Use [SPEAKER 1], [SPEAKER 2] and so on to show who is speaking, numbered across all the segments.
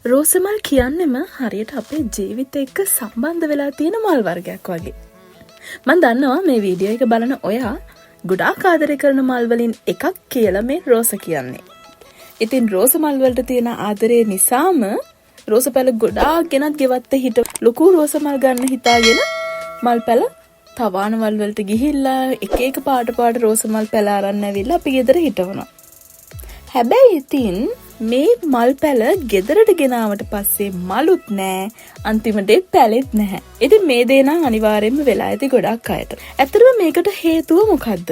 [SPEAKER 1] රෝසමල් කියන්නෙම හරියට අපේ ජීවිතය එක්ක සම්බන්ධ වෙලා තියෙන මල් වර්ගයක් වගේ. මම දන්නවා මේ වීඩියෝ එක බලන ඔයා ගොඩාක් ආදරය කරන මල් වලින් එකක් කියලා මේ රෝස කියන්නේ. ඉතින් රෝස මල් වලට තියෙන ආදරය නිසාම රෝස පැල ගොඩාක් ගෙනත් ගෙවත්ත හිට ලොකු රෝස මල් ගන්න හිතාගෙන මල් පැල තවානවල් වලට ගිහිල්ලා එක පාට රෝස මල් පැල අරන් ඇවිල්ලා අපි ගෙදර හිටවනවා. හැබැයි ඉතින් මේ මල් පැල ගෙදරට ගෙනාවට පස්සේ මලුත් නෑ අන්තිමට පැලෙත් නැහැ. ඉතින් මේ දේ නම් අනිවාර්යෙන්ම වෙලා ඇති ගොඩක් අයට. ඇත්තටම මේකට හේතුව මොකද්ද?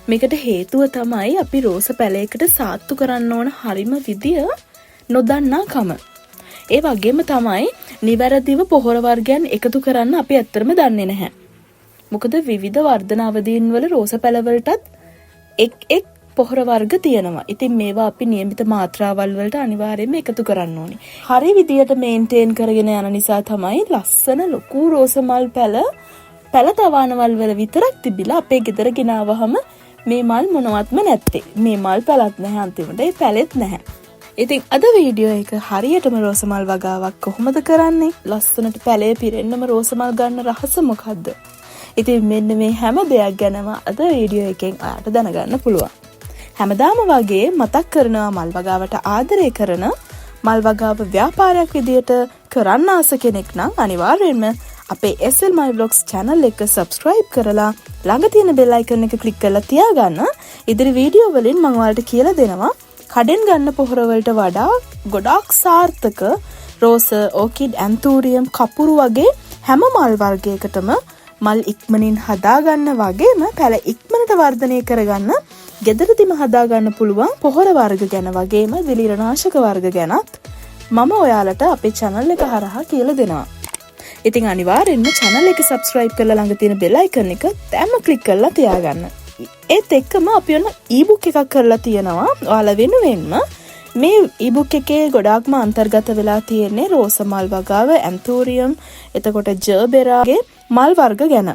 [SPEAKER 1] මේකට හේතුව තමයි අපි රෝස පැලයකට සාත්තු කරන්න ඕන හරිම විදිය නොදන්නාකම. ඒ වගේම තමයි නිවැරදිව පොහොර වර්ගයන් එකතු කරන්න අපි ඇත්තටම දන්නේ නැහැ. මොකද විවිධ වර්ධන අවදීන් වල රෝස පැලවලටත් එක් පොහොර වර්ග තියෙනවා. ඉතින් මේවා අපි નિયમિત මාත්‍රාවල් වලට අනිවාර්යයෙන්ම එකතු කරන්න ඕනේ. හරි විදියට මේන්ටේන් කරගෙන යන නිසා තමයි ලස්සන ලොකු රෝස මල් පැල තවානවල් වල විතරක් තිබිලා අපේ ගෙදර ගෙනාවහම මේ මල් මොනවත්ම නැත්තේ. මේ මල් පැලත් නැහැ අන්තිමට ඒ පැලෙත් නැහැ. ඉතින් අද වීඩියෝ එක හරියටම රෝස මල් වගාවක් කොහොමද කරන්නේ? ලස්සනට පැලේ පිරෙන්නම රෝස මල් ගන්න රහස මොකද්ද? ඉතින් මෙන්න මේ හැම දෙයක් ගැනම අද වීඩියෝ එකෙන් ඔයාලට දැනගන්න පුළුවන්. හැමදාම වගේ මතක් කරනවා මල් වගාවට ආදරය කරන මල් වගාව ව්‍යාපාරයක් විදියට කරන්න ආස කෙනෙක් නම් අනිවාර්යයෙන්ම අපේ SL My Vlogs channel එක subscribe කරලා ළඟ තියෙන bell icon එක click කරලා තියාගන්න. ඉදිරි වීඩියෝ වලින් මම ඔයාලට කියලා දෙනවා කඩෙන් ගන්න පොහොර වලට වඩා ගොඩාක් සාර්ථක රෝස, ඕකිඩ්, ඇන්තූරියම්, කපුරු වගේ හැම මල් වර්ගයකටම මල් ඉක්මනින් හදාගන්න වගේම පැල ඉක්මනට වර්ධනය කරගන්න ගෙදරදිම හදාගන්න පුළුවන් පොහොර වර්ග ගැන වගේම දිලීරනාශක වර්ග ගැනත් මම ඔයාලට අපේ channel එක හරහා කියලා දෙනවා. ඉතින් අනිවාර්යෙන්ම channel එක subscribe කරලා ළඟ තියෙන bell icon එක දැම්ම click කරලා තියාගන්න. ඒත් එක්කම අපි ඔන්න e-book එකක් කරලා තියෙනවා ඔයාලා වෙනුවෙන්ම. මේ e-book එකේ ගොඩාක්ම අන්තර්ගත වෙලා තියෙන්නේ රෝස මල් වගාව, ඇන්තූරියම්, එතකොට ජර්බෙරාගේ මල් වර්ග ගැන.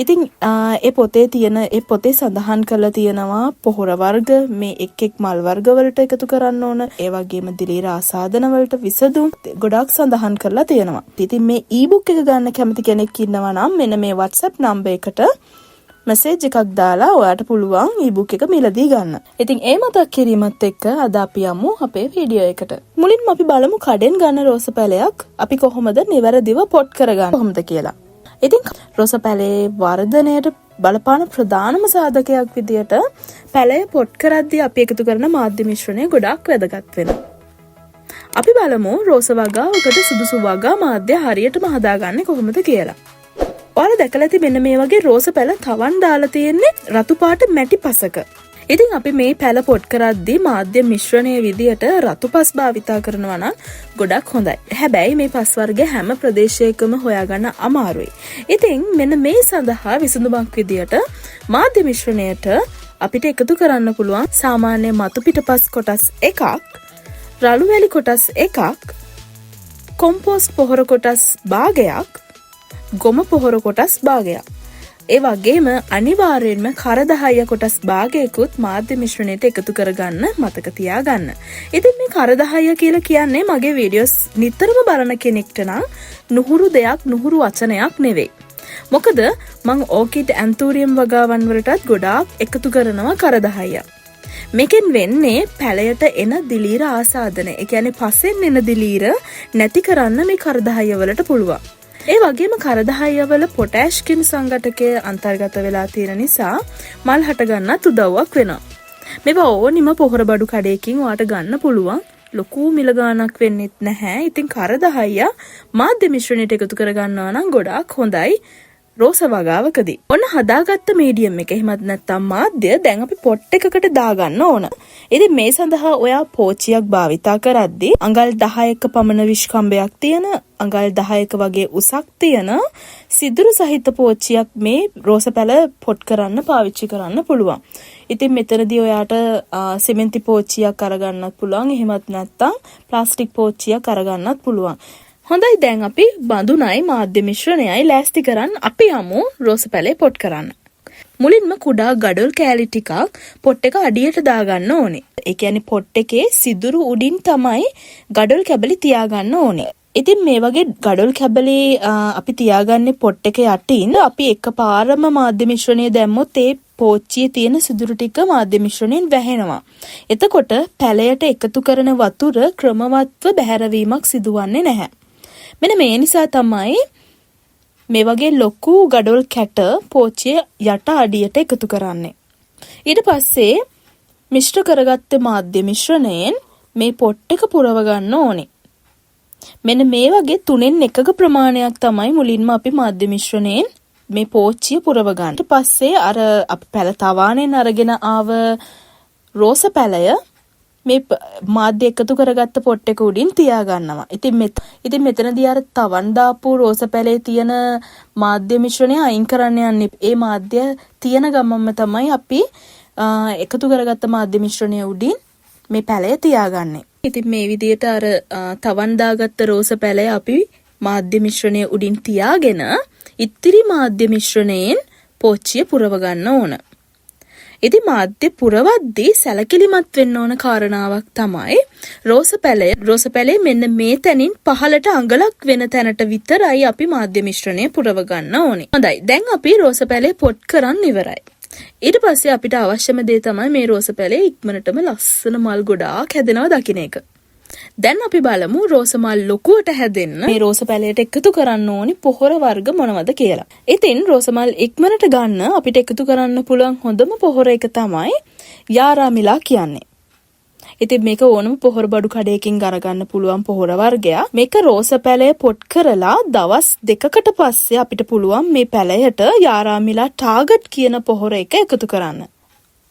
[SPEAKER 1] ඉතින් ඒ පොතේ සඳහන් කරලා තියෙනවා පොහොර වර්ග මේ එක් මල් වර්ග වලට එකතු කරන්න ඕන. ඒ වගේම දිලීර ආසාදන වලට විසඳුම් ගොඩාක් සඳහන් කරලා තියෙනවා. ඉතින් මේ e-book එක ගන්න කැමති කෙනෙක් ඉන්නවා නම් මෙන්න මේ WhatsApp නම්බර් එකට මැසේජ් එකක් දාලා ඔයාට පුළුවන් e-book එක මිලදී ගන්න. ඉතින් ඒ මතක් කිරීමත් එක්ක අද අපි යමු අපේ වීඩියෝ එකට. මුලින්ම අපි බලමු කඩෙන් ගන්න රෝස පැලයක් අපි කොහොමද නිවැරදිව පොට් කරගන්නේ කොහොමද කියලා. ඉතින් රෝස පැලේ වර්ධනයට බලපාන ප්‍රධානම සාධකයක් විදියට පැලය පොට් කරද්දී අපි එකතු කරන මාධ්‍ය මිශ්‍රණය ගොඩාක් වැදගත් වෙනවා. අපි බලමු රෝස වගාවකට සුදුසු වගා මාධ්‍ය හරියටම හදාගන්නේ කොහොමද කියලා. ඔයාලා දැකලා ඇති මෙන්න මේ වගේ රෝස පැල තවන් දාලා තියෙන්නේ රතු පාට මැටි පසක. ඉතින් අපි මේ පැල පොට් කරද්දී මාධ්‍ය මිශ්‍රණයේ විදියට රතු පස් භාවිතා කරනවා නම් ගොඩක් හොඳයි. හැබැයි මේ පස් වර්ග හැම ප්‍රදේශයකම හොයාගන්න අමාරුයි. ඉතින් මෙන්න මේ සඳහා විසඳුමක් විදියට මාධ්‍ය මිශ්‍රණයට අපිට එකතු කරන්න පුළුවන් සාමාන්‍ය මතු පිටපස් කොටස් එකක්, රළු වැලි කොටස් එකක්, කොම්පෝස්ට් පොහොර කොටස් භාගයක්, ගොම පොහොර කොටස් භාගයක්. ඒ වගේම අනිවාර්යෙන්ම කරදහය කොටස් භාගයකුත් මාධ්‍ය මිශ්‍රණයට එකතු කරගන්න මතක තියාගන්න. ඉතින් මේ කරදහය කියලා කියන්නේ මගේ වීඩියෝස් නිතරම බලන කෙනෙක්ට නම් නුහුරු දෙයක්, නුහුරු වචනයක් නෙවෙයි. මොකද මං ඕකිඩ්, ඇන්තූරියම් වගාවන් වලටත් ගොඩාක් එකතු කරනවා කරදහය. මේකෙන් වෙන්නේ පැලයට එන දිලීර ආසාදන. ඒ කියන්නේ පසෙන් එන දිලීර නැති කරන්න මේ කරදහය වලට පුළුවන්. ඒ වගේම කරදහය වල පොටෑෂ් කියන සංඝටකය අන්තර්ගත වෙලා තියෙන නිසා මල් හට ගන්නත් උදව්වක් වෙනවා. මේවා ඕනිම පොහොර බඩු කඩේකින් ඔයාට ගන්න පුළුවන්. ලොකු මිල ගාණක් වෙන්නෙත් නැහැ. ඉතින් කරදහය මාධ්‍ය මිශ්‍රණයට එකතු කර ගන්නවා නම් ගොඩාක් හොඳයි රෝස වගාවකදී. ඔන්න හදාගත්ත මීඩියම් එක. එහෙමත් නැත්නම් මාධ්‍ය දැන් අපි පොට් එකකට දාගන්න ඕන. ඉතින් මේ සඳහා ඔයා පෝච්චියක් භාවිතා කරද්දී අඟල් 10ක පමණ විශ්කම්බයක් තියෙන, අඟල් 10ක වගේ උසක් තියෙන සිදුරු සහිත පෝච්චියක් මේ රෝස පැල පොට් කරන්න පාවිච්චි කරන්න පුළුවන්. ඉතින් මෙතනදී ඔයාට සිමෙන්ති පෝච්චියක් අරගන්නත් පුළුවන්. එහෙමත් නැත්නම් ප්ලාස්ටික් පෝච්චියක් අරගන්නත් පුළුවන්. හොඳයි, දැන් අපි බඳුනයි මාධ්‍ය මිශ්‍රණයයි ලෑස්ති කරන් අපි යමු රෝස පැලේ පොට් කරන්න. මුලින්ම කුඩා ගඩොල් කෑලි ටිකක් පොට් එක අඩියට දාගන්න ඕනේ. ඒ කියන්නේ පොට් එකේ සිදුරු උඩින් තමයි ගඩොල් කැබලි තියාගන්න ඕනේ. ඉතින් මේ වගේ ගඩොල් කැබලි අපි තියාගන්නේ පොට් එක යටින්. අපි එකපාරම මාධ්‍ය මිශ්‍රණය දැම්මොත් ඒ පෝච්චියේ තියෙන සිදුරු ටික මාධ්‍ය මිශ්‍රණයෙන් වැහෙනවා. එතකොට පැලයට එකතු කරන වතුර ක්‍රමවත්ව බැහැරවීමක් සිදුවන්නේ නැහැ. මෙන්න මේ නිසා තමයි මේ වගේ ලොකු ගඩොල් කැට පෝච්චිය යට අඩියට එකතු කරන්නේ. ඊට පස්සේ මිශ්‍ර කරගත්ත මාධ්‍ය මිශ්‍රණයෙන් මේ පොට් එක පුරව ගන්න ඕනේ. මෙන්න මේ වගේ 3න් 1ක ප්‍රමාණයක් තමයි මුලින්ම අපි මාධ්‍ය මිශ්‍රණයෙන් මේ පෝච්චිය පුරව ගන්න. ඊට පස්සේ අර අපි පැල තවාණෙන් අරගෙන ආව රෝස පැලය මේ මාධ්‍ය එකතු කරගත්ත පොට් එක උඩින් තියා ගන්නවා. ඉතින් මෙතනදී අර තවන් දාපු රෝස පැලේ තියෙන මාධ්‍ය මිශ්‍රණය අයින් කරන්න යන්නේ. ඒ මාධ්‍ය තියෙන ගමන්ම තමයි අපි එකතු කරගත්ත මාධ්‍ය මිශ්‍රණය උඩින් මේ පැලය තියාගන්නේ. ඉතින් මේ විදිහට අර තවන් දාගත්ත රෝස පැලය අපි මාධ්‍ය මිශ්‍රණය උඩින් තියාගෙන ඉතිරි මාධ්‍ය මිශ්‍රණයෙන් පෝච්චිය පුරව ගන්න ඕන. ඉතින් මාධ්‍ය පුරවද්දී සැලකිලිමත් වෙන්න ඕන කාරණාවක් තමයි රෝස පැලේ මෙන්න මේ තැනින් පහළට අඟලක් වෙන තැනට විතරයි අපි මාධ්‍ය මිශ්‍රණය පුරව ගන්න ඕනේ. හොඳයි. දැන් අපි රෝස පැලේ පොට් කරන් ඉවරයි. ඊට පස්සේ අපිට අවශ්‍යම දේ තමයි මේ රෝස පැලේ ඉක්මනටම ලස්සන මල් ගොඩාක් හැදෙනවා දකින්න එක. දැන් අපි බලමු රෝස මල් ලොකුවට හැදෙන්න මේ රෝස පැලයට එකතු කරන්න ඕනි පොහොර වර්ග මොනවද කියලා. ඉතින් රෝස මල් ඉක්මනට ගන්න අපිට එකතු කරන්න පුළුවන් හොඳම පොහොර එක තමයි යාරාමිලා කියන්නේ. ඉතින් මේක ඕනම පොහොර බඩු කඩේකින් අරගන්න පුළුවන් පොහොර වර්ගයක්. මේක රෝස පැලය පොට් කරලා දවස් 2කට පස්සේ අපිට පුළුවන් මේ පැලයට යාරාමිලා ටාගට් කියන පොහොර එක එකතු කරන්න.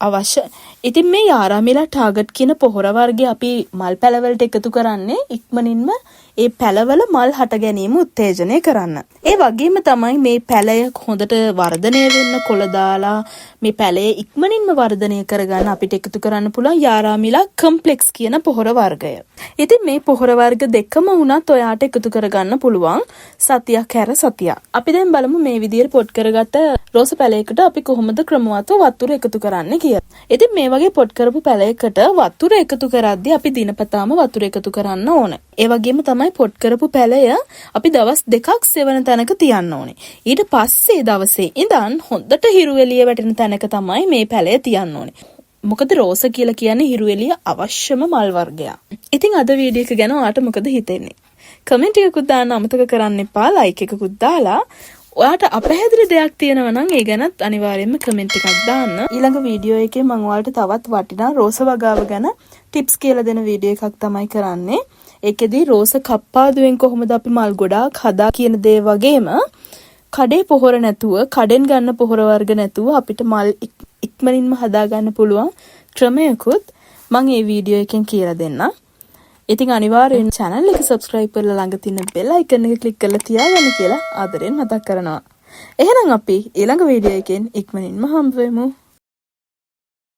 [SPEAKER 1] අවශ්‍ය. ඉතින් මේ යාරාමිලා ටාගට් කියන පොහොර වර්ගය අපි මල් පැලවලට එකතු කරන්නේ ඉක්මනින්ම ඒ පැලවල මල් හට ගැනීම උත්තේජනය කරන්න. ඒ වගේම තමයි මේ පැලය හොඳට වර්ධනය වෙන්න කොළ දාලා මේ පැලය ඉක්මනින්ම වර්ධනය කරගන්න අපිට එකතු කරන්න පුළුවන් යාරාමිලා කම්ප්ලෙක්ස් කියන පොහොර වර්ගය. ඉතින් මේ පොහොර වර්ග දෙකම වුණත් ඔයාට එකතු කරගන්න පුළුවන් සතියක් හැර සතියක්. අපි දැන් බලමු මේ විදිහට පොට් කරගත්ත රෝස පැලයකට අපි කොහොමද ක්‍රමවත්ව වතුර එකතු කරන්නේ කියලා. ඉතින් මේ වගේ පොට් කරපු පැලයකට වතුර එකතු කරද්දී අපි දිනපතාම වතුර එකතු කරන්න ඕන. ඒ වගේම තමයි පොට් කරපු පැලය අපි දවස් 2ක් සෙවන තැනක තියන්න ඕනේ. ඊට පස්සේ දවසේ ඉඳන් හොඳට හිරු එළිය වැටෙන තැනක තමයි මේ පැලය තියන්න ඕනේ. මොකද රෝස කියලා කියන්නේ හිරු එළිය අවශ්‍යම මල් වර්ගයක්. ඉතින් අද වීඩියෝ එක ගැන ඔයාට මොකද හිතෙන්නේ? කමෙන්ට් එකකුත් දාන්න අමතක කරන්න එපා. ලයික් එකකුත් දාලා ඔයාට අපහැදිලි දෙයක් තියෙනවා නම් ඒ ගැනත් අනිවාර්යයෙන්ම කමෙන්ට් එකක් දාන්න. ඊළඟ වීඩියෝ එකේ මම ඔයාලට තවත් වටිනා රෝස වගාව ගැන ටිප්ස් කියලා දෙන වීඩියෝ එකක් තමයි කරන්නේ. ඒකෙදී රෝස කප්පාදුවෙන් කොහොමද අපි මල් ගොඩාක් හදා කියන දේ වගේම කඩේ පොහොර නැතුව කඩෙන් ගන්න පොහොර වර්ග නැතුව අපිට මල් ඉක්මනින්ම හදා ගන්න පුළුවන් ක්‍රමයකුත් මම මේ වීඩියෝ එකෙන් කියලා දෙන්නම්. ඉතින් අනිවාර්යෙන් channel එක subscribe කරලා ළඟ තියෙන bell icon එක click කරලා තියාගන්න කියලා ආදරෙන් මතක් කරනවා. එහෙනම් අපි ඊළඟ වීඩියෝ එකෙන් ඉක්මනින්ම හම්බ වෙමු.